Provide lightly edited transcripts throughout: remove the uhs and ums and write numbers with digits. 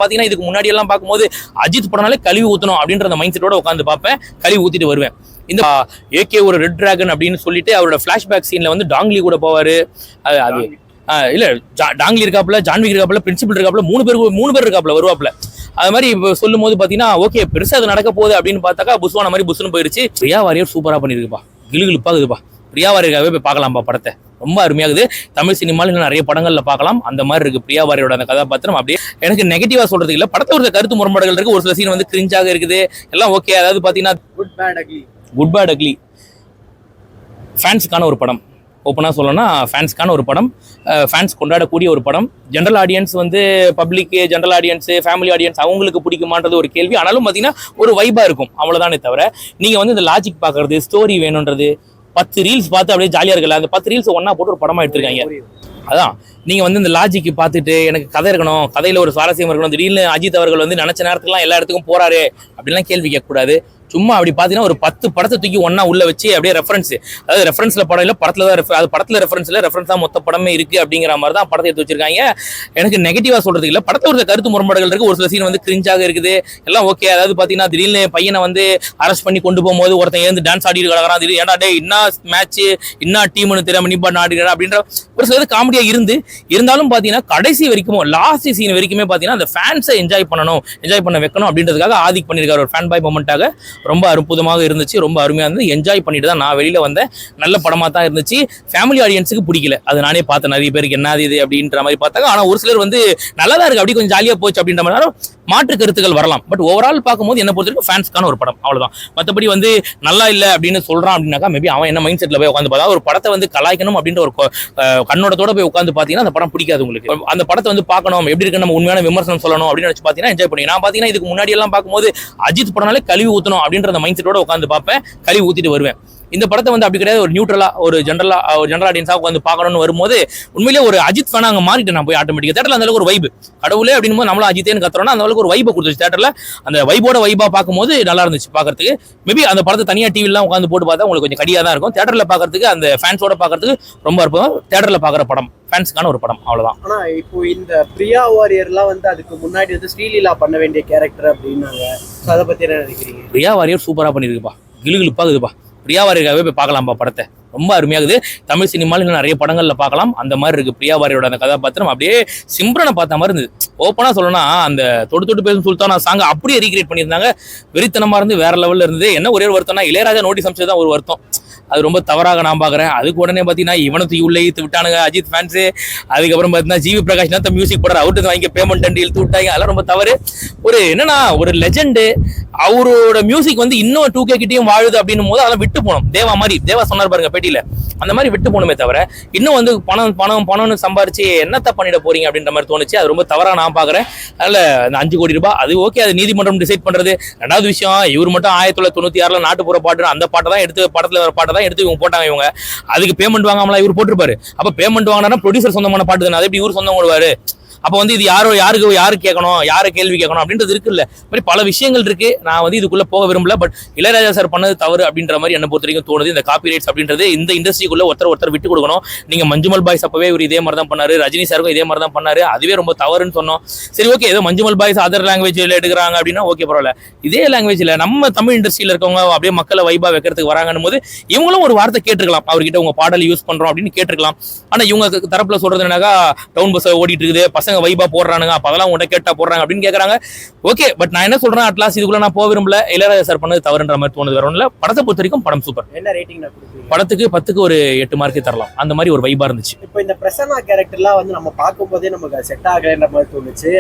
பாத்தீங்கன்னா இதுக்கு முன்னாடி எல்லாம் பார்க்கும்போது அஜித் படம்னாலே கழுவி ஊத்தணும் அப்படின்ற அந்த மைண்ட் செட்டோட உட்காந்து பார்ப்பேன், கழுவி ஊத்திட்டு வருவேன். இந்த ஏகே ஒரு ரெட் டிராகன் அப்படின்னு சொல்லிட்டு அவரோட பிளாஷ்பேக் சீன்ல வந்து டாங்லி கூட போவாரு. அது இல்ல டாங்லி இருக்காப்புல, ஜான்வி இருக்காப்புல, பிரின்சிபல் இருக்காப்புல, மூணு பேர் இருக்காப்புல வருவாப்புல. அது மாதிரி இப்போ சொல்லும் போது பாத்தீங்கன்னா ஓகே பெருசா அது நடக்க போகுது அப்படின்னு பார்த்தாக்கா புஸ்வான மாதிரி புஸ்னு போயிருச்சு. பிரியா வாரியர் சூப்பரா பண்ணிருக்குப்பா, கிளுகிழுப்பாகுதுப்பா. பிரியா வாரியருக்காகவே போய் பார்க்கலாம்ப்பா படத்தை, ரொம்ப அருமையாகுது. தமிழ் சினிமாவில் இன்னும் நிறைய படங்கள்ல பார்க்கலாம். அந்த மாதிரி இருக்கு பிரியா வாரியரோட அந்த கதாபாத்திரம். அப்படியே எனக்கு நெகட்டிவா சொல்றது இல்ல, படத்தை ஒரு கருத்து முரண்பாடுகள் இருக்கு. ஒரு சில சீன் வந்து கிரிஞ்சாக இருக்குது, எல்லாம் ஓகே. அதாவது பாத்தீங்கன்னா குட் பேட் அக்லி ஃபேன்ஸுக்கான ஒரு படம், ஓப்பனாக சொல்லணும்னா ஃபேன்ஸ்க்கான ஒரு படம், ஃபேன்ஸ் கொண்டாடக்கூடிய ஒரு படம். ஜென்ரல் ஆடியன்ஸ் வந்து public, general audience, family audience அவங்களுக்கு பிடிக்குமான்றது ஒரு கேள்வி. ஆனாலும் பார்த்தீங்கன்னா ஒரு வைபாக இருக்கும், அவ்வளோதானே தவிர நீங்கள் வந்து இந்த லாஜிக் பார்க்கறது, ஸ்டோரி வேணுன்றது, 10 ரீல்ஸ் பார்த்து அப்படியே ஜாலியாக இருக்கல, அந்த 10 ரீல்ஸ் ஒன்றா போட்டு ஒரு படமாக எடுத்துருக்காங்க. அதான் நீங்கள் வந்து இந்த லாஜிக்கு பார்த்துட்டு எனக்கு கதை இருக்கணும், கதையில் ஒரு சுவாரஸ்யம் இருக்கணும், திடீர்னு அஜித் அவர்கள் வந்து நினச்ச நேரத்துக்குலாம் எல்லா இடத்துக்கும் போகிறாரு அப்படின்லாம் கேள்வி கேட்கக்கூடாது. சும்மா அப்படி பார்த்தீங்கன்னா ஒரு 10 படத்தை தூக்கி ஒன்னா உள்ள வச்சு அப்படியே ரெஃபரன்ஸ், அதாவது ரெஃபரன்ஸ்ல படம் இல்லை, படத்துல தான் அது படத்துல ரெஃபரன்ஸ் இல்லை, ரெஃபரன்ஸ் தான் மொத்த படமே இருக்கு அப்படிங்கிற மாதிரி தான் படத்தை எடுத்து வச்சிருக்காங்க. எனக்கு நெகட்டிவா சொல்றது இல்லை, படத்தை ஒரு கருத்து முரண்பாடுகள் இருக்கு. ஒரு சில சீன் வந்து கிரிஞ்சாக இருக்குது, எல்லாம் ஓகே. அதாவது பாத்தீங்கன்னா திடீர்னு பையனை வந்து அரெஸ்ட் பண்ணி கொண்டு போகும்போது ஒருத்தன் ஏந்து டான்ஸ் ஆடிட்டு கிடக்கிறான், திடீர்னு ஏன்டா டே என்ன மேட்ச் என்ன டீம்னு தெரியாம நிப்பா ஆடிக்கிறா அப்படின்ற ஒரு சில காமெடியா இருந்தாலும் பாத்தீங்கன்னா கடைசி வரைக்கும் லாஸ்ட் சீன் வரைக்குமே பாத்தீங்கன்னா அந்த ஃபேன்ஸை என்ஜாய் பண்ண வைக்கணும் அப்படின்றதுக்காக ஆதிக் பண்ணியிருக்காரு. ஒரு ஃபேன் பாய் மொமெண்ட்டாக ரொம்ப அற்புதமாக இருந்துச்சு, ரொம்ப அருமையாக இருந்தது. என்ஜாய் பண்ணிட்டு தான் நான் வெளியில வந்தேன். நல்ல படமாக தான் இருந்துச்சு. ஃபேமிலி ஆடியன்ஸுக்கு பிடிக்கல, அது நானே பார்த்தேன். நிறைய பேருக்கு என்னது இது அப்படின்ற மாதிரி பார்த்தாங்க. ஆனால் ஒரு சிலர் வந்து நல்லா தான் இருக்கு, அப்படி கொஞ்சம் ஜாலியாக போச்சு அப்படின்ற மாதிரி மாற்று கருத்துக்கள் வரலாம். பட் ஓவரால் பார்க்கும்போது என்ன பொறுத்த வரைக்கும் ஃபேன்ஸ்க்கான ஒரு படம், அவ்வளவுதான். மற்றபடி வந்து நல்லா இல்லை அப்படின்னு சொல்றான் அப்படின்னாக்கா மேபி அவன் என்ன மைண்ட் செட்ல போய் உட்காந்து பார்த்தா ஒரு படத்தை வந்து கலாய்க்கணும் அப்படின்ற ஒரு கண்ணோடத்தோட போய் உட்காந்து பார்த்தீங்கன்னா அந்த படம் பிடிக்காது உங்களுக்கு. அந்த படத்தை வந்து பார்க்கணும், எப்படி இருக்கு நம்ம உண்மையான விமர்சனம் சொல்லணும் அப்படின்னு நினைச்சு பார்த்தீங்கன்னா என்ஜாய் பண்ணி. நான் பார்த்தீங்கன்னா இதுக்கு முன்னாடி எல்லாம் பார்க்கும்போது அஜித் படம்னாலே கழுவி ஊத்தணும் அப்படின்ற மைண்ட் செட்டோட உட்காந்து பார்ப்பேன், கழுவி ஊத்திட்டு வருவேன். இந்த படத்தை வந்து அப்படி கிடையாது, ஒரு நியூட்ரலா ஒரு ஜென்ரல் ஆடியன்ஸா உட்காந்து பார்க்கணும்னு வரும்போது உண்மையிலே ஒரு அஜித் ஃபேனா அங்கே மாறிட்டு நான் போய் ஆட்டோமேட்டிக்கா தேட்டர்ல அந்த அளவுக்கு ஒரு வைப் கடவுளே அப்படின்னு நம்மளும் அஜித்தேன்னு கத்துறோம்னா அந்த அளவுக்கு ஒரு வைப்பை கொடுத்துச்சு தேட்டர்ல. அந்த வைபா பார்க்கும்போது நல்லா இருந்துச்சு பார்க்கறதுக்கு. மேபி அந்த படத்தை தனியா டிவிலாம் உட்காந்து போட்டு பார்த்தா உங்களுக்கு கொஞ்சம் கடியா தான் இருக்கும். தேட்டர்ல பார்க்கறதுக்கு அந்த ஃபேன்ஸோட பார்க்கறதுக்கு ரொம்ப அற்புதம். தேட்டர்ல பார்க்குற படம், ஃபேன்ஸ்க்கான ஒரு படம், அவ்வளவுதான். ஆனா இப்போ இந்த பிரியா வாரியர்லாம் வந்து அதுக்கு முன்னாடி வந்து ஸ்ரீலீலா பண்ண வேண்டிய கேரக்டர் அப்படின்னாங்க, அதை பத்தி என்ன நினைக்கிறீங்க? பிரியா வாரியர் சூப்பரா பண்ணிருக்குப்பா, கிளுகிழுப்பாகுதுப்பா. பிரியா வாரியருக்காகவே போய் பார்க்கலாம்ப்பா படத்தை, ரொம்ப அருமையாகுது. தமிழ் சினிமாவில் இன்னும் நிறைய படங்கள்ல பார்க்கலாம். அந்த மாதிரி இருக்கு பிரியா வாரியரோட அந்த கதாபாத்திரம். அப்படியே சிம்ரனை பார்த்த மாதிரி இருந்தது. ஓப்பனா சொல்லணும்னா அந்த தொட்டு பேசும் சுல்தானா சாங் அப்படியே ரீக்ரியேட் பண்ணியிருந்தாங்க. வெறித்தனமா இருந்து வேற லெவல்ல இருந்தது. என்ன ஒரே ஒரு வருத்தம்னா இளையராஜா நோட்டீஸ் அமைச்சது ஒரு வருத்தம், அது ரொம்ப தவறாக நான் பார்க்குறேன். அதுக்கு உடனே பார்த்தீங்கன்னா இவனுக்கு உள்ளே இழுத்து விட்டானுங்க அஜித் ஃபேன்ஸு. அதுக்கப்புறம் பார்த்தீங்கன்னா ஜிவி பிரகாஷ் தான் மியூசிக் போடுற அவுட்டு வாங்கி பேமெண்ட் அண்டி இழுத்து விட்டாங்க. அதெல்லாம் ரொம்ப தவறு. ஒரு என்னன்னா ஒரு லெஜெண்டு, அவரோட மியூசிக் வந்து இன்னும் 2K கிட்டையும் வாழுது அப்படின்னும் போது அதெல்லாம் விட்டு போகணும். தேவா சொன்னார் பாருங்க பேட்டியில, அந்த மாதிரி விட்டு போகணுமே தவிர இன்னும் வந்து பணம்னு சம்பாரிச்சு என்னத்த பண்ணிட போறீங்க அப்படின்ற மாதிரி தோணுச்சு. அது ரொம்ப தவறா நான் பார்க்குறேன். அதனால அந்த 5 கோடி ரூபாய் அது ஓகே, அது நீதிமன்றம் டிசைட் பண்றது. ரெண்டாவது விஷயம், இவர் மட்டும் 1996 நாட்டுப்புற பாட்டு அந்த பாட்டை தான் எடுத்து படத்துல வர பாட்டை எடுத்து இவங்க போட்டாங்க. இவங்க அதுக்கு பேமெண்ட் வாங்காமலாம் இவர் போட்டிருப்பாரு. அப்ப பேமெண்ட் வாங்கினா ப்ரொடியூசர் சொந்தமான பாட்டு தானே, அது எப்படி இவர் சொந்தம் போடுவாரு? அப்போ வந்து இது யாரு கேட்கணும், யாரை கேள்வி கேட்கணும் அப்படின்றது இருக்குல்ல. மாதிரி பல விஷயங்கள் இருக்கு. நான் வந்து இதுக்குள்ள போக விரும்பல. பட் இளையராஜா சார் பண்ணது தவறு அப்படின்ற மாதிரி என்ன பொறுத்த வரைக்கும் தோணுது. இந்த காப்பி ரைட்ஸ் அப்படின்றது இந்த இண்டஸ்ட்ரிக்குள்ள ஒருத்தர் விட்டு கொடுக்கணும். நீங்க மஞ்சுமல் பாய்ஸ் அப்பவே இவர் இதே மாதிரி தான் பண்ணாரு, ரஜினி சாருக்கும் இதே மாதிரி தான் பண்ணாரு. அதுவே ரொம்ப தவறுன்னு சொன்னோம். சரி ஓகே, ஏதோ மஞ்சுமல் பாய்ஸ் அதர் லாங்குவேஜ்ல எடுக்கிறாங்க அப்படின்னா ஓகே பரவாயில்ல. இதே லாங்குவேஜ்ல நம்ம தமிழ் இண்டஸ்ட்ரியில இருக்கவங்க அப்படியே மக்களை வைபா வைக்கிறதுக்கு வராங்கன்னு போது இவங்களும் ஒரு வார்த்தை கேட்டிருக்கலாம், அவர்கிட்ட உங்க பாடல் யூஸ் பண்றோம் அப்படின்னு கேட்டிருக்கலாம். ஆனா இவங்க தரப்புல சொல்றது என்னக்கா டவுன் பஸ் ஓடிட்டு இருக்குது, பசங்க வைபா போடுறானுங்க, அப்ப அதெல்லாம் உன்கிட்ட கேட்டா போடுறாங்க அப்படின்னு கேட்கறாங்க. ஓகே, பட் நான் என்ன சொல்றேன், அட்லாஸ்ட் இதுக்குள்ள நான் போக விரும்பல. இளையராஜா சார் பண்ணது தவறுன்ற மாதிரி தோணுது, வேற ஒண்ணுல. படத்தை பொறுத்த வரைக்கும் படம் சூப்பர். என்ன ரேட்டிங் நான் கொடுப்பீங்க? படத்துக்கு 10க்கு ஒரு 8 மார்க் தரலாம். அந்த மாதிரி ஒரு வைபா இருந்துச்சு. இப்போ இந்த பிரசன்னா கேரக்டர்லாம் வந்து நம்ம பார்க்கும்போதே நமக்கு செட் ஆகலைன்ற மாதிரி தோணுச்சு.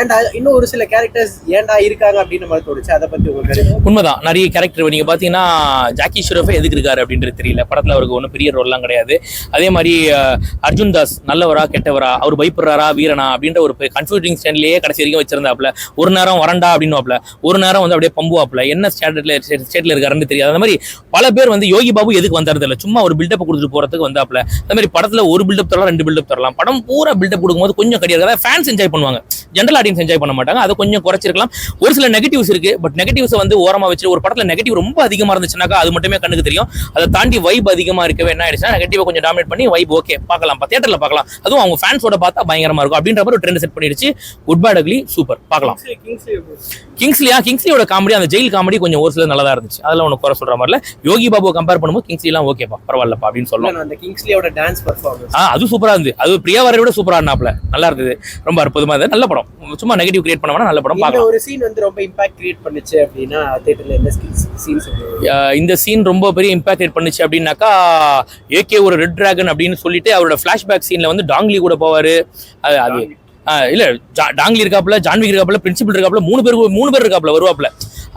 அண்ட் இன்னும் ஒரு சில கேரக்டர்ஸ் ஏன்டா இருக்காங்க அப்படின்னு மாதிரி தோணுச்சு. அதை பத்தி உங்களுக்கு? உண்மைதான், நிறைய கேரக்டர் நீங்க பாத்தீங்கன்னா ஜாக்கி ஷெராஃபே எதுக்கு இருக்காரு அப்படின்றது தெரியல. படத்துல அவருக்கு ஒன்றும் பெரிய ரோல்லாம் கிடையாது. அதே மாதிரி அர்ஜுன் தாஸ் நல்லவரா கெட்டவரா, அவர் பயப்படுறாரா வீரனா அப்படின்ற ஒரு கன்ஃபியூசிங் ஸ்டாண்ட்லயே கடைசி வரைக்கும் வச்சிருந்தாப்ல. ஒரு நேரம் வரண்டா அப்படின்னு, ஒரு நேரம் வந்து அப்படியே பம்புவாப்ல, என்ன ஸ்டேட்ல இருக்காருன்னு தெரியாது. அந்த மாதிரி பல பேர் வந்து யோகி பாபு எதுக்கு வந்தாரு தெரியல, சும்மா ஒரு பில்டப் கொடுத்துட்டு போறதுக்கு வந்தாப்ல. அந்த மாதிரி படத்துல ஒரு பில்டப் தரலாம், 2 பில்டப் தரலாம். படம் பூரா பில்டப் கொடுக்கும்போது கொஞ்சம் கிடையாது, ஃபேன்ஸ் என்ஜாய் பண்ணுவாங்க. ஜென்ரல் ஆடியன்ஸ் என்ஜாய் பண்ண மாட்டாங்க. அதை கொஞ்சம் குறைச்சிருக்கலாம். ஒரு சில நெகட்டிவ்ஸ் இருக்கு. பட் நெகட்டிவ்ஸை வந்து ஓரமா வச்சு ஒரு படத்துல நெகட்டிவ் ரொம்ப அதிகமா இருந்துச்சுனாக்கா அது மட்டுமே கண்ணுக்கு தெரியும். அதை தாண்டி வைப் அதிகமா இருக்கவே என்ன ஆயிடுச்சுன்னா நெகட்டிவ் கொஞ்சம் டாமினேட் பண்ணி வைப் ஓகே பார்க்கலாம், தியேட்டர்ல பார்க்கலாம், அதுவும் அவங்க ஃபேன்ஸோட பார்த்தா பயங்கரமா இருக்கும் அப்படின்ற மாதிரி ஒரு ட்ரெண்ட் செட் பண்ணிடுச்சு. குட் பேட் அக்லி சூப்பர் பார்க்கலாம். கிங்ஸ்லியோட காமெடி, அந்த ஜெயில் காமெடி கொஞ்சம் ஒரு சில நல்லதா இருந்துச்சு. அதெல்லாம் ஒன்று குறை சொல்ற மாதிரி இல்ல. யோகி பாபு கம்பேர் பண்ணும்போது கிங்ஸ்லிலாம் ஓகேப்பா பரவாயில்லப்பா அப்படின்னு சொல்லலாம். அந்த கிங்ஸ்லியோட டான்ஸ் பெர்ஃபார்மன்ஸ் அது சூப்பரா இருந்து. அது பிரியா வாரியரை விட சூப்பரா இருந்தாப்ல, நல்லா இருந்தது, ரொம்ப அற்புதமா இருந்தது. நல்ல படம், சும்மா நெகட்டிவ் கிரியேட் பண்ண வேணா நல்ல படம் பார்க்கலாம். ஒரு சீன் வந்து ரொம்ப இம்பாக்ட் கிரியேட் பண்ணுச்சு அப்படின்னா தியேட்டர்ல என்ன சீன்ஸ்? இந்த சீன் ரொம்ப பெரிய இம்பாக்ட் கிரியேட் பண்ணுச்சு அப்படின்னாக்கா ஏகே ஒரு ரெட் டிராகன் அப்படின்னு சொல்லிட்டு அவரோட ஃபிளாஷ்பேக் சீன்ல வந்து டாங்லி கூட போவாரு. அது இல்ல டாங்லி இருக்காப்புல, ஜான்வி இருக்காப்புல, பிரின்சிபல் இருக்காப்புல, மூணு பேர் இருக்காப்புல வருவாப்புல.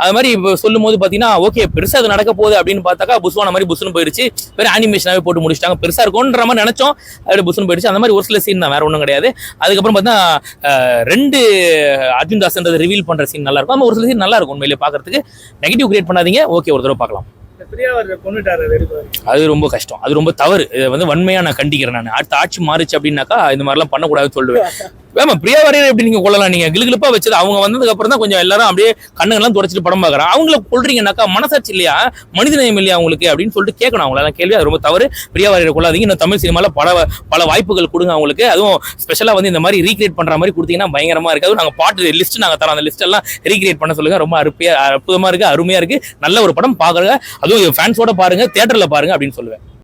அது மாதிரி இப்போ சொல்லும் போது பாத்தீங்கன்னா ஓகே பெருசா அது நடக்க போகுது அப்படின்னு பார்த்தாக்கா புஸ்வான மாதிரி புஸ்னு போயிருச்சு. வேற அனிமேஷனாவே போட்டு முடிச்சிட்டாங்க. பெருசா இருக்கும்ன்ற மாதிரி நினைச்சோம், அப்படி புஸ்னு போயிடுச்சு. அந்த மாதிரி ஒரு சில சீன் தான், வேற ஒன்றும் கிடையாது. அதுக்கப்புறம் பார்த்தா 2 அர்ஜுன் தாஸ்ன்றது ரிவீல் பண்ற சீன் நல்லா இருக்கும். ஒரு சில சீன் நல்லா இருக்கும் உண்மையிலேயே பார்க்கறதுக்கு. நெகட்டிவ் கிரியேட் பண்ணாதீங்க, ஓகே ஒரு தடவை பார்க்கலாம். அது ரொம்ப கஷ்டம், அது ரொம்ப தவறு. இதை வந்து வன்மையா நான் கண்டிக்கிறேன். நான் அடுத்த ஆட்சி மாறிச்சு அப்படின்னாக்கா இந்த மாதிரிலாம் பண்ணக்கூடாதுன்னு சொல்லுவேன். வேமா பிரியா வாரியர் எப்படி நீங்க கொள்ளலாம்? நீங்க கிளுகிளுப்பா வச்சது அவங்க வந்ததுக்கு அப்புறம் தான் கொஞ்சம் எல்லாரும் அப்படியே கண்ணுங்கெல்லாம் தொடச்சிட்டு படம் பார்க்கறாங்க. அவங்கள கொள்றீங்கன்னாக்கா மனசாட்சி இல்லையா, மனிதநேயம் இல்லையா அவங்களுக்கு அப்படின்னு சொல்லிட்டு கேட்கணும். அவங்கள கேள்வி, அது ரொம்ப தவறு. பிரியா வாரியரை கொள்ளாதீங்க. இன்னும் தமிழ் சினிமால பல வாய்ப்புகள் கொடுங்க அவங்களுக்கு. அதுவும் ஸ்பெஷலா வந்து இந்த மாதிரி ரீக்ரியேட் பண்ற மாதிரி கொடுத்தீங்கன்னா பயங்கரமா இருக்கு. அதுவும் நாங்க பாட்டு லிஸ்ட் நாங்க தரோம், அந்த லிஸ்ட் எல்லாம் ரீக்ரியேட் பண்ண சொல்லுங்க. ரொம்ப அற்புதமா இருக்கு, அருமையா இருக்கு, நல்ல ஒரு படம் பாக்குறங்க. அதுவும் ஃபேன்ஸோட பாருங்க, தியேட்டர்ல பாருங்க அப்படின்னு சொல்லுவேன்.